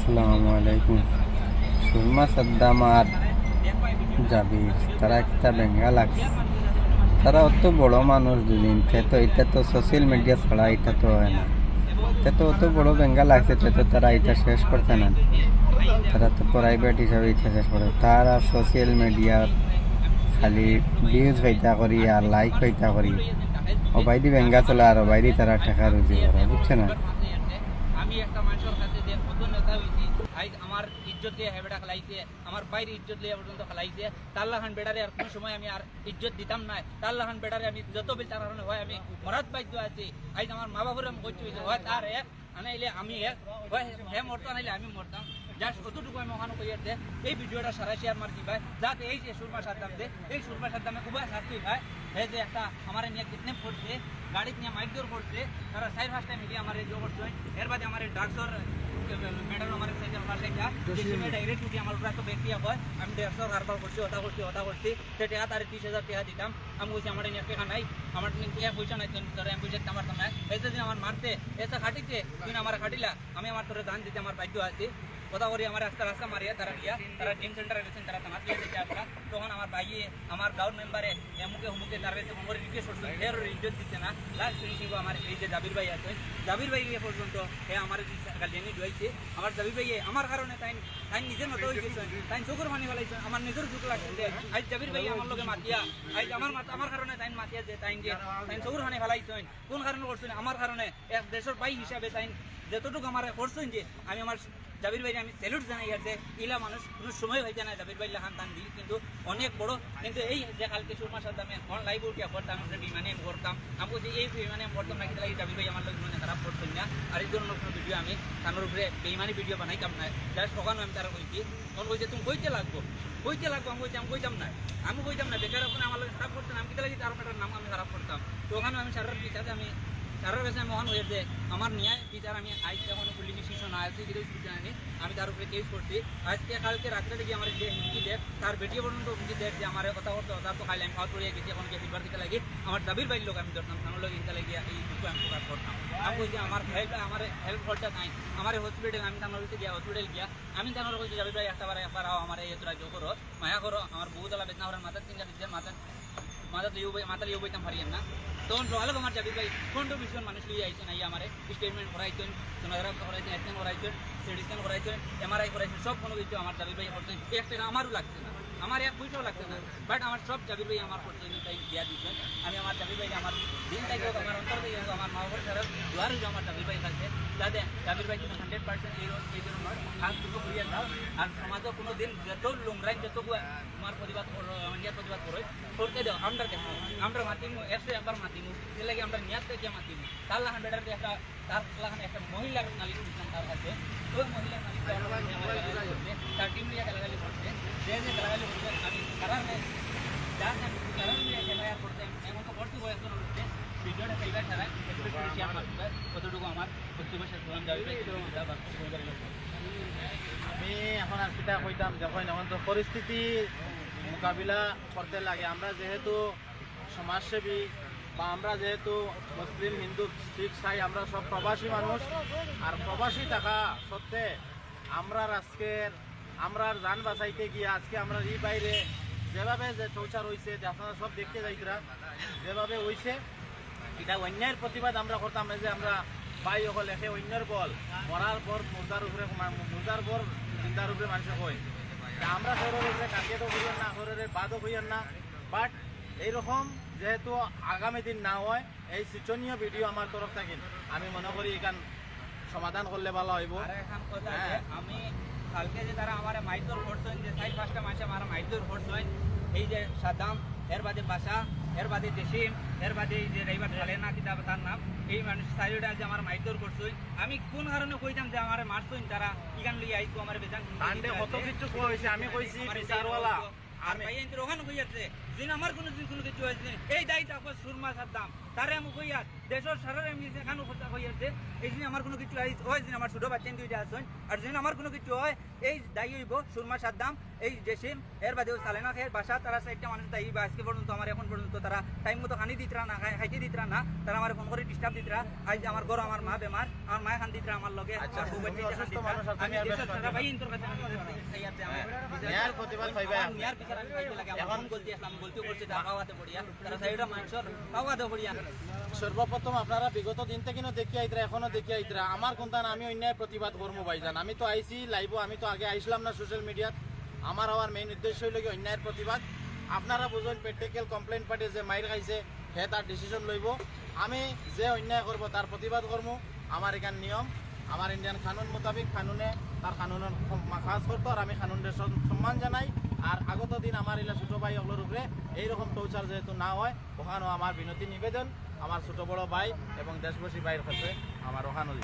আসসালামু আলাইকুম। সুরমা সাদ্দাম আর জাবির তারা একটা বেঙ্গা লাগছে। তারা অত বড় মানুষ দুদিন তো এটা তো সোশ্যাল মিডিয়া ছাড়া এটা তো হয় না। এটা তো অত বড় বেঙ্গা লাগছে তো তারা এটা শেষ করতে না। তারা তো প্রাইভেট হিসাবে এটা শেষ করে। তারা সোশ্যাল মিডিয়ার খালি ভিউজ হইতা করি আর লাইক হইতা করি অবাইদি বেঙ্গা চলে আর অবাইদি তারা টাকা রুজি করে, বুঝছে না? আমি একটা মানুষের কাছে যে কত নেতা হয়েছি, আজ আমার ইজ্জত লিয়ে হেবেটা খেলাইছে, আমার বাইরে ইজ্জত লিয়ে পর্যন্ত খেলাইছে। তাল্লা খান বেড়ারে আর কোনো সময় আমি আর ইজ্জত দিতাম না। তাল্লা খান বেড়ারে আমি যত বিচার কারণে হয় আমি মরাত বাধ্য আছি। আজ আমার মা বাবুর আমি করতে হয়েছে, হয় তার এক আনাইলে আমি এক, হয় হে মরতো আনাইলে আমি মরতাম। জাস্ট কতটুকু আমি ওখানে কইয়াছে এই ভিডিওটা সারা শেয়ার মার দিবাই, যাতে এই যে সুরমা সাদ্দাম যে এই সুরমা সাদ্দামে খুব শাস্তি হয়। এই যে একটা আমার নিয়ে কিডন্যাপ করছে, গাড়ি নিয়ে মাইকদৌর করছে, তারা 4-5 টাইম মিলিয়ে আমার এই জো করছে। এর বাদে আমার ড্রাগসর ম্যাডাম আমার সাইকেল ফাঁসাইটা ডাইরেক্ট উঠি আমার উপরে তো ব্যক্তি হয়। আমি 150 কারবার করছি, ওটা করছি সেটা তার 30,000 টাকা দিতাম। আমি বলছি আমার নিয়ে টাকা নাই, আমার এক পয়সা নাই, তোরা আমি পয়সা দিতে পারতাম না। এসে দিন আমার মারতে এসে খাটিতে তুই আমার খাটিলা, আমি আমার তোরে ধান দিতে আমার বাধ্য আছি। কথা করি আমার রাস্তা মারিয়া তারা গিয়া, তারা জিম সেন্টারে গেছেন, তারা থানা দিয়ে দিতে আসলা। তখন আমার ভাইয়ে আমার গাঁর মেম্বারে হুমুকে তার কাছে মোমরে রিকোয়েস্ট করছে, এর ইজ্জত দিচ্ছে না। লাস্ট ফিনিশিং আমার এই যে জাবির ভাই আছে, জাবির ভাই গিয়ে পর্যন্ত হে আমার গার্জিয়ানি ডুয়াইছে। আমার জাবির ভাইয়ে আমার কারণে তাই নিজের মতো হয়ে গেছে, তাই চোখের পানি ফেলাইছে। আমার নিজের চোখ লাগছে আজ জাবির ভাই আমার লগে মাতিয়া, আজ আমার কারণে তাই মাতিয়া যে তাই চোখের পানি ফেলাইছেন। কোন কারণে করছেন? আমার কারণে এক দেশের ভাই হিসাবে তাই যতটুকু আমার করছেন যে আমি আমার জাবির ভাই আমি স্যালুট জানাই। আর যে ইলা মানুষ কোনো সময় হয়ে যায় না জাবির ভাই লাহান তান দিল কিন্তু অনেক বড়। কিন্তু এই যে কালকে সুরমা সাদ্দামে অন লাইভ উঠিয়া করতাম, আমরা বিমানে করতাম, আমি বলছি এই বিমানে করতাম নাকি তাহলে জাবির ভাই আমার লোক মানে খারাপ করছেন না। আর এই ধরনের কোনো ভিডিও আমি তার উপরে বেইমানি ভিডিও বানাইতাম না। যার সকালে আমি তারা কইছি, তখন কইছে তুমি কইতে লাগবো আমি কইছি আমি কইতাম না বেকার ওখানে আমার লোক খারাপ করছেন, আমি তাহলে তার নাম আমি খারাপ করতাম। তো ওখানে আমি সারার পিছাতে আমি তার কাছে আমি মহান হয়েছে আমার ন্যায় বিচার। আমি আজ যখন পুলিশ স্টেশন আসছি কিন্তু জানি আমি তার উপরে কেস করছি। আজকে কালকে রাত্রে দেখি আমার যে হুমকি দেখ তার বেটিও পর্যন্ত হুমকি দেখ যে আমার কথা করতে তার তো খাইলে আমি খাওয়া করিয়ে গেছি। এখন গিয়ে ফিরবার দিতে লাগে আমার জাবির বাইর লোক আমি ধরতাম, আমার লোক ইনতে লাগিয়ে এই দুটো আমি প্রকাশ করতাম। আমি বলছি আমার হেল্প খরচা নাই, আমার হসপিটাল আমি তার গিয়া হসপিটাল গিয়া আমি তার বলছি জাবির ভাই একবার আও আমার এই তোরা জো করো মায়া করো, আমার বহু দলা বেদনা করার মাথার চিন্তা দিচ্ছেন মাথা লিও বইতাম পারিয়েন না। তখন সকালে আমার জাবির ভাই কন্ট্রিবিউশন মানুষ লিয়ে আইসেন, আইয়া আমার স্টেটমেন্ট করাইছেন, সোনোগ্রাফি করাইছেন, এক্সেন করাইছেন, সিটি স্ক্যান করাইছেন, এমআরআই করাইছেন, সব কোনো কিছু আমার জাবির ভাই করছেন। এক টাকা আমারও লাগছে না, আমার এক পয়সাও লাগছে না, বাট আমার সব জাবির ভাই আমার করছেন তাই দিয়া দিচ্ছেন। আমি আমার জাবির ভাই আমার দিন থেকে হোক, আমার অন্তর থেকে হোক, আমার মা বাবার সারা দুয়ার হয়ে আমার জাবির ভাই থাকছে, যাতে জাবির ভাই কিন্তু 100% এই জন্য নয় হাত দুটো ঘুরিয়ে দাও। আর সমাজও কোনো দিন যত লোংরাইন যত আমার প্রতিবাদ করো করতে দাও, আমরা মাতিমু এসে একবার মাতিমু লাগে আমরা নিয়াত থেকে মাতিমু। তার লাখান বেটার একটা তার লাখান একটা মহিলার নালিশ দিচ্ছেন তার কাছে, ওই মহিলার নালিশ তার টিম নিয়ে গালাগালি করছে, যে গালাগালি করছেন আমি কারণ যার কারণ নিয়ে খেলা করতে এমন তো করতে বয়স হচ্ছে ভিডিওটা খেলবার ছাড়া এক্সপেক্ট শেয়ার করতে কতটুকু আমার বক্তব্য শেষ করলাম। আমি এখন আর কিতা কইতাম, যখন এখন তো পরিস্থিতি মোকাবিলা করতে লাগে। আমরা যেহেতু সমাজসেবী বা আমরা যেহেতু মুসলিম, হিন্দু, শিখ, সাই আমরা সব প্রবাসী মানুষ, আর প্রবাসী থাকা সত্ত্বে আমরা আজকের আমরা যান বাঁচাইতে গিয়ে আজকে আমরা এই বাইরে যেভাবে যে টর্চার হয়েছে আপনারা সব দেখতে যাইতরা যেভাবে হয়েছে, এটা অন্যায়ের প্রতিবাদ আমরা করতাম না। যে আমরা ভাই হল একে অন্যের বল মরার পর মুর্দার পর চিন্তার উপরে মানুষ হয়। আমরা শহরের কাটিয়ে তো হইয়ান না, শহরের বাদও হইয়ান না, বাট এইরকম যেহেতু আগামী দিন না হয় এই শিক্ষণীয় ভিডিও আমার তরফ থেকে আমি মনে করি এখান সমাধান করলে ভালো হইব। আমি কালকে যে তারা আমার মাইদুর করছেন যে 4-5টা মাসে আমার মাইদুর করছেন, এই যে সাদ্দাম, এর বাদে বাসা, এর বাদে জেসিম, এর বাদে এই যে ড্রাইভার চলে না কিতাব তার নাম, এই মানুষ চারিটা যে আমার মাইদুর করছেন। আমি কোন কারণে কইতাম যে আমার মারছেন তারা ইগান লিয়ে আইসো আমার বেজান কত কিছু কোয়া হয়েছে। আমি কইছি বিচারওয়ালা আর ভাই ওখানে কইয়াছে যে আমার কোনো কিছু হয়েছে এই দায়িত্ব সুরমা সাদ্দাম তারে আমি কইয়া দেশের সারা আমি যেখানে কথা হইয়াছে এই যে আমার কোনো কিছু হয় যে আমার ছোট বাচ্চা দুইটা আছেন আর যদি আমার কোনো কিছু হয় এই দায়ী হইব সুরমা সাদ্দাম এই জেসিম এর বাদেও সালেনা খেয়ে বাসা তারা সাইডটা মানুষ দায়ী বা আজকে পর্যন্ত আমার এখন পর্যন্ত তারা টাইম মতো খানি দিতরা না খাইতে দিতরা না তারা আমার ফোন করে ডিস্টার্ব দিতরা আজ আমার ঘর আমার মা বেমার আমার মায় খান দিতরা আমার লগে আচ্ছা, আর তুমি অসুস্থ মানুষ আর তুমি আমি আর দেশের ব্যস্ত সারা ভাই ইন্তর কাছে খাইয়াতে আমার ন্যায়ের প্রতিবাদ পাইবা আমার মিয়ার বিচার আমি খাইতে লাগে এখন গলতি আসলাম গলতি করছে তারা পাওয়াতে পড়িয়া তারা সাইডটা মানুষের পাওয়াতে পড়িয়া সর্বপ্রথম আপনারা বিগত দিন থেকে দেখি আইতরা এখনো দেখি আইতরা আমার কোনটা আমি অন্যায় প্রতিবাদ করবো ভাইজান আমি তো আইসি লাইভ আমি তো আগে আইসলাম না সোশ্যাল মিডিয়াত আমার হওয়ার মেইন উদ্দেশ্য হইল কি অন্যায়ের প্রতিবাদ আপনারা বুঝুন প্র্যাকটিক্যাল কমপ্লেন পার্টি যে মাইর খাইছে সে তার ডিসিশন লইব আমি যে অন্যায় করব তার প্রতিবাদ করবো আমার এখান নিয়ম আমার ইন্ডিয়ান কানুন মোতাবিক কানুনে তার কানুনের খাস করতো আর আমি কানুনের সম্মান জানাই আর আগত দিন আমার এলা ছোটো ভাই ওগুলোর উপরে এইরকম টর্চার যেহেতু না হয় ওখানেও আমার বিনতি নিবেদন আমার ছোটো বড় ভাই এবং দেশবাসী ভাইয়ের কাছে আমার ওখানেও